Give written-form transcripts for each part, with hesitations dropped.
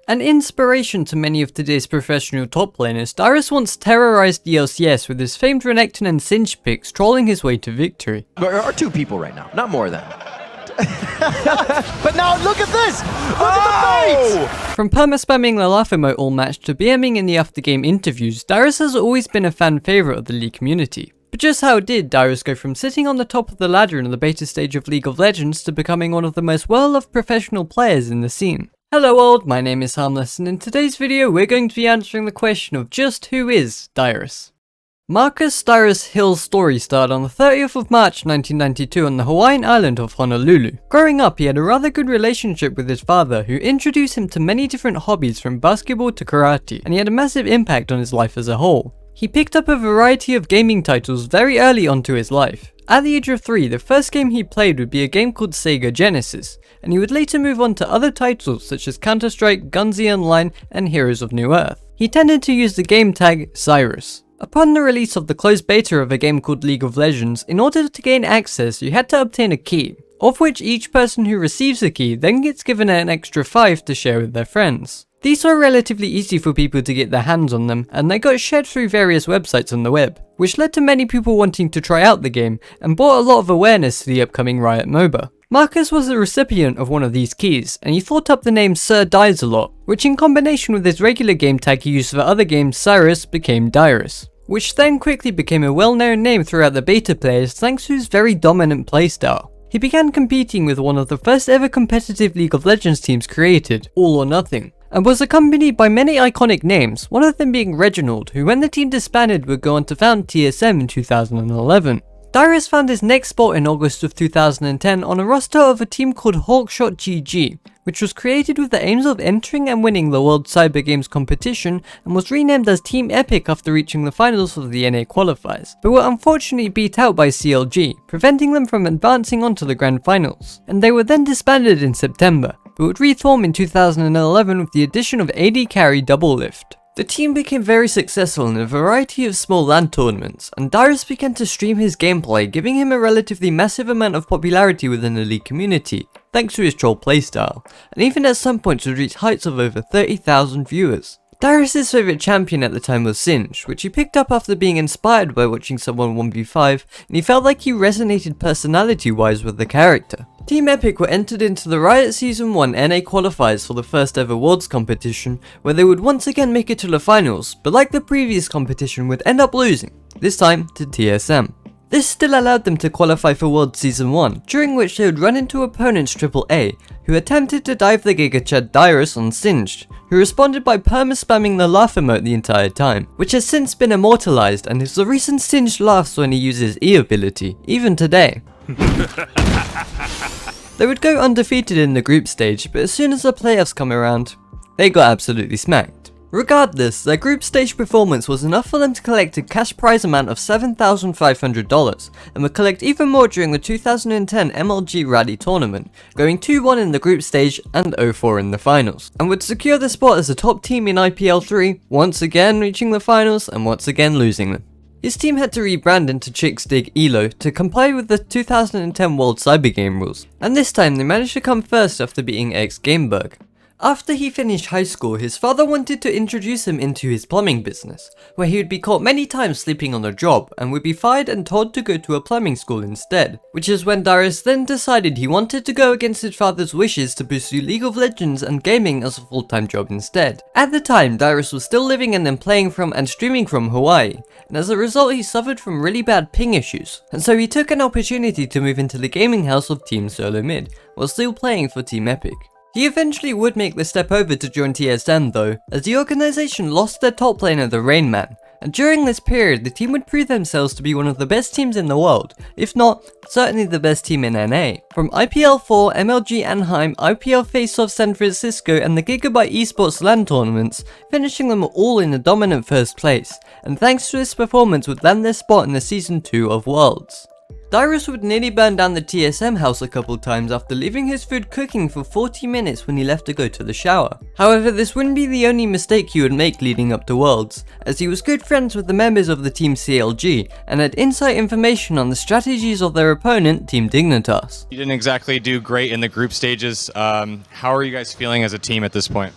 An inspiration to many of today's professional top laners, Dyrus once terrorized the LCS with his famed Renekton and Singed picks trolling his way to victory. There are 2 people right now, not more than. But now look at this! Look at the fight! From perma-spamming the laugh emote all match to BMing in the after-game interviews, Dyrus has always been a fan favourite of the League community. But just how did Dyrus go from sitting on the top of the ladder in the beta stage of League of Legends to becoming one of the most well-loved professional players in the scene? Hello world, my name is Harmless, and in today's video we're going to be answering the question of just who is Dyrus. Marcus Dyrus Hill's story started on the 30th of March 1992 on the Hawaiian island of Honolulu. Growing up, he had a rather good relationship with his father, who introduced him to many different hobbies from basketball to karate, and he had a massive impact on his life as a whole. He picked up a variety of gaming titles very early onto his life. At the age of 3, the first game he played would be a game called Sega Genesis, and he would later move on to other titles such as Counter-Strike, Gunzi Online, and Heroes of New Earth. He tended to use the game tag Cyrus. Upon the release of the closed beta of a game called League of Legends, in order to gain access you had to obtain a key, of which each person who receives a key then gets given an extra 5 to share with their friends. These were relatively easy for people to get their hands on them, and they got shared through various websites on the web, which led to many people wanting to try out the game, and brought a lot of awareness to the upcoming Riot MOBA. Marcus was the recipient of one of these keys, and he thought up the name Sir Dies a lot, which in combination with his regular game tag he used for other games Cyrus became Dyrus, which then quickly became a well-known name throughout the beta players thanks to his very dominant playstyle. He began competing with one of the first ever competitive League of Legends teams created, All or Nothing, and was accompanied by many iconic names, one of them being Reginald, who when the team disbanded would go on to found TSM in 2011. Dyrus found his next spot in August of 2010 on a roster of a team called Hawkshot GG, which was created with the aims of entering and winning the World Cyber Games competition and was renamed as Team Epic after reaching the finals of the NA qualifiers, but were unfortunately beat out by CLG, preventing them from advancing onto the grand finals, and they were then disbanded in September, but would reform in 2011 with the addition of AD Carry Doublelift. The team became very successful in a variety of small LAN tournaments, and Dyrus began to stream his gameplay, giving him a relatively massive amount of popularity within the League community, thanks to his troll playstyle, and even at some points would reach heights of over 30,000 viewers. Dyrus' favourite champion at the time was Singed, which he picked up after being inspired by watching someone 1v5, and he felt like he resonated personality-wise with the character. Team Epic were entered into the Riot Season 1 NA qualifiers for the first ever Worlds competition, where they would once again make it to the finals, but like the previous competition would end up losing, this time to TSM. This still allowed them to qualify for Worlds Season 1, during which they would run into opponents AAA, who attempted to dive the Giga Chad Dyrus on Singed, who responded by perma-spamming the laugh emote the entire time, which has since been immortalized and is the reason Singed laughs when he uses E ability, even today. They would go undefeated in the group stage, but as soon as the playoffs come around, they got absolutely smacked. Regardless, their group stage performance was enough for them to collect a cash prize amount of $7,500, and would collect even more during the 2010 MLG Rally tournament, going 2-1 in the group stage and 0-4 in the finals, and would secure the spot as the top team in IPL 3, once again reaching the finals and once again losing them. His team had to rebrand into Chicks Dig ELO to comply with the 2010 World Cyber Game rules, and this time they managed to come first after beating X Gameberg. After he finished high school, his father wanted to introduce him into his plumbing business, where he would be caught many times sleeping on the job and would be fired and told to go to a plumbing school instead, which is when Dyrus then decided he wanted to go against his father's wishes to pursue League of Legends and gaming as a full-time job instead. At the time, Dyrus was still living and then playing from and streaming from Hawaii, and as a result he suffered from really bad ping issues, and so he took an opportunity to move into the gaming house of Team SoloMid, while still playing for Team Epic. He eventually would make the step over to join TSM though, as the organisation lost their top laner the Rain Man, and during this period the team would prove themselves to be one of the best teams in the world, if not, certainly the best team in NA. From IPL 4, MLG Anaheim, IPL Face-Off San Francisco and the Gigabyte Esports LAN tournaments, finishing them all in a dominant first place, and thanks to this performance would land their spot in the Season 2 of Worlds. Dyrus would nearly burn down the TSM house a couple times after leaving his food cooking for 40 minutes when he left to go to the shower. However, this wouldn't be the only mistake he would make leading up to Worlds, as he was good friends with the members of the team CLG and had inside information on the strategies of their opponent, Team Dignitas. You didn't exactly do great in the group stages. How are you guys feeling as a team at this point?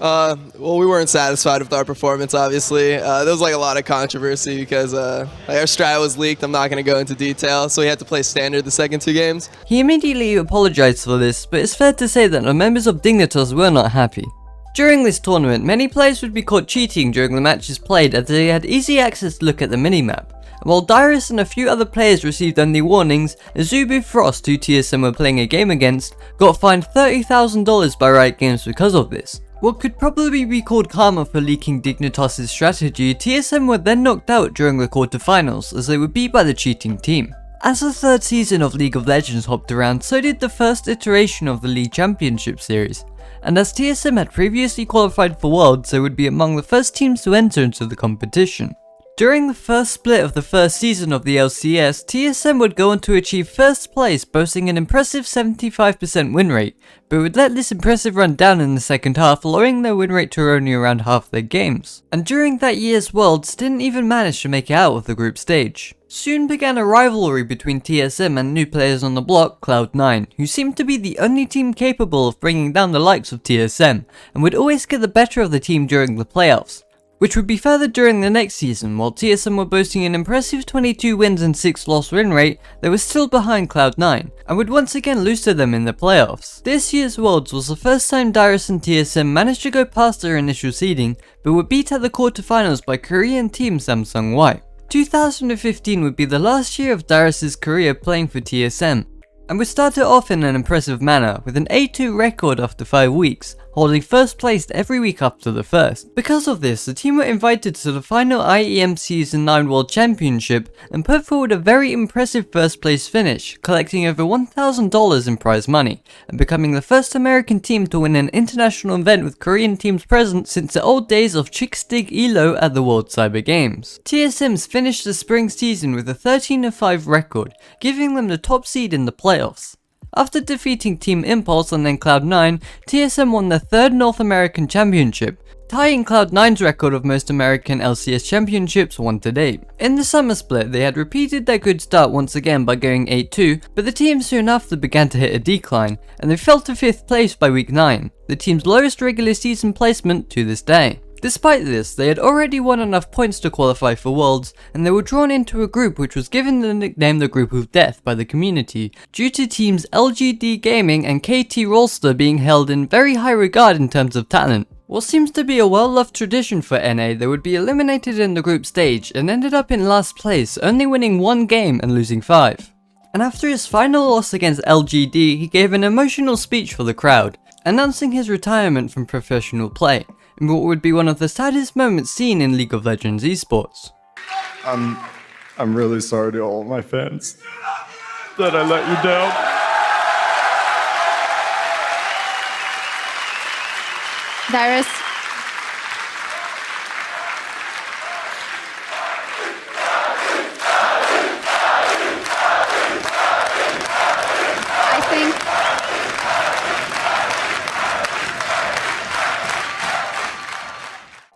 Well, we weren't satisfied with our performance, obviously. There was like a lot of controversy because like our strat was leaked. I'm not going to go into detail, so we had to play standard the second 2 games. He immediately apologized for this, but it's fair to say that the members of Dignitas were not happy. During this tournament, many players would be caught cheating during the matches played as they had easy access to look at the minimap. And while Dyrus and a few other players received only warnings, Azubu Frost, who TSM were playing a game against, got fined $30,000 by Riot Games because of this. What could probably be called karma for leaking Dignitas' strategy, TSM were then knocked out during the quarterfinals as they were beat by the cheating team. As the 3rd season of League of Legends hopped around, so did the first iteration of the League Championship series. And as TSM had previously qualified for Worlds, they would be among the first teams to enter into the competition. During the first split of the first season of the LCS, TSM would go on to achieve first place, boasting an impressive 75% win rate, but would let this impressive run down in the second half, lowering their win rate to only around half their games. And during that year's Worlds, didn't even manage to make it out of the group stage. Soon began a rivalry between TSM and new players on the block, Cloud9, who seemed to be the only team capable of bringing down the likes of TSM, and would always get the better of the team during the playoffs, which would be further during the next season. While TSM were boasting an impressive 22 wins and 6 loss win rate, they were still behind Cloud9, and would once again lose to them in the playoffs. This year's Worlds was the first time Dyrus and TSM managed to go past their initial seeding, but were beat at the quarterfinals by Korean team Samsung Y. 2015 would be the last year of Dyrus' career playing for TSM, and would start it off in an impressive manner with an A2 record after 5 weeks, holding first place every week up to the first. Because of this, the team were invited to the final IEM Season 9 World Championship and put forward a very impressive first place finish, collecting over $1,000 in prize money, and becoming the first American team to win an international event with Korean teams present since the old days of Chickstig Elo at the World Cyber Games. TSM's finished the spring season with a 13-5 record, giving them the top seed in the playoffs. After defeating Team Impulse and then Cloud9, TSM won their 3rd North American Championship, tying Cloud9's record of most American LCS championships won to date. In the summer split, they had repeated their good start once again by going 8-2, but the team soon after began to hit a decline, and they fell to 5th place by week 9, the team's lowest regular season placement to this day. Despite this, they had already won enough points to qualify for Worlds, and they were drawn into a group which was given the nickname the Group of Death by the community, due to teams LGD Gaming and KT Rolster being held in very high regard in terms of talent. What seems to be a well-loved tradition for NA, they would be eliminated in the group stage and ended up in last place, only winning 1 game and losing 5. And after his final loss against LGD, he gave an emotional speech for the crowd, announcing his retirement from professional play, in what would be one of the saddest moments seen in League of Legends esports. I'm really sorry to all my fans that I let you down. Dyrus. I think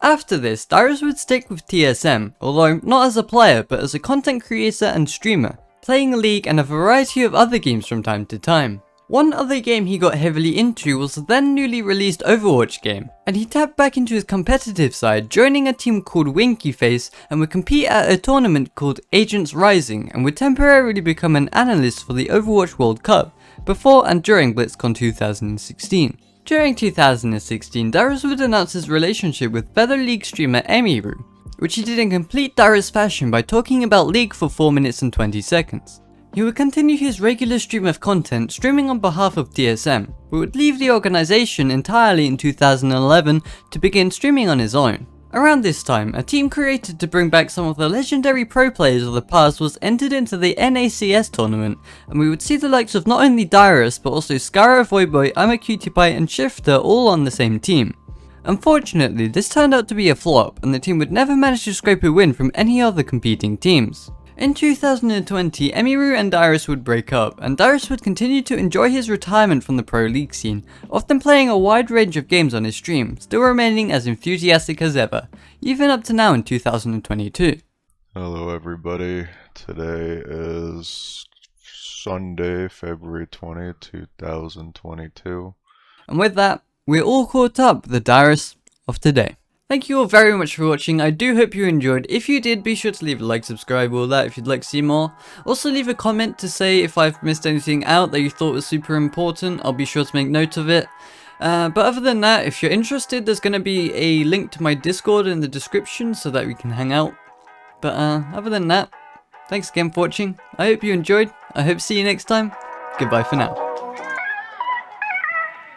after this, Dyrus would stick with TSM, although not as a player but as a content creator and streamer, playing League and a variety of other games from time to time. One other game he got heavily into was the then newly released Overwatch game, and he tapped back into his competitive side, joining a team called Winky Face and would compete at a tournament called Agents Rising and would temporarily become an analyst for the Overwatch World Cup, before and during BlitzCon 2016. During 2016, Dyrus would announce his relationship with fellow League streamer Emiru, which he did in complete Dyrus fashion by talking about League for 4 minutes and 20 seconds. He would continue his regular stream of content, streaming on behalf of TSM, but would leave the organization entirely in 2011 to begin streaming on his own. Around this time, a team created to bring back some of the legendary pro players of the past was entered into the NACS tournament, and we would see the likes of not only Dyrus but also Skara, Voyboy, I'mACutiePie and Shifter all on the same team. Unfortunately, this turned out to be a flop, and the team would never manage to scrape a win from any other competing teams. In 2020, Emiru and Dyrus would break up, and Dyrus would continue to enjoy his retirement from the pro league scene, often playing a wide range of games on his stream, still remaining as enthusiastic as ever, even up to now in 2022. Hello everybody, today is Sunday, February 20, 2022. And with that, we're all caught up with the Dyrus of today. Thank you all very much for watching. I do hope you enjoyed. If you did, be sure to leave a like, subscribe, all that if you'd like to see more. Also leave a comment to say if I've missed anything out that you thought was super important. I'll be sure to make note of it. But other than that, if you're interested, there's going to be a link to my Discord in the description so that we can hang out. But other than that, thanks again for watching. I hope you enjoyed. I hope to see you next time. Goodbye for now.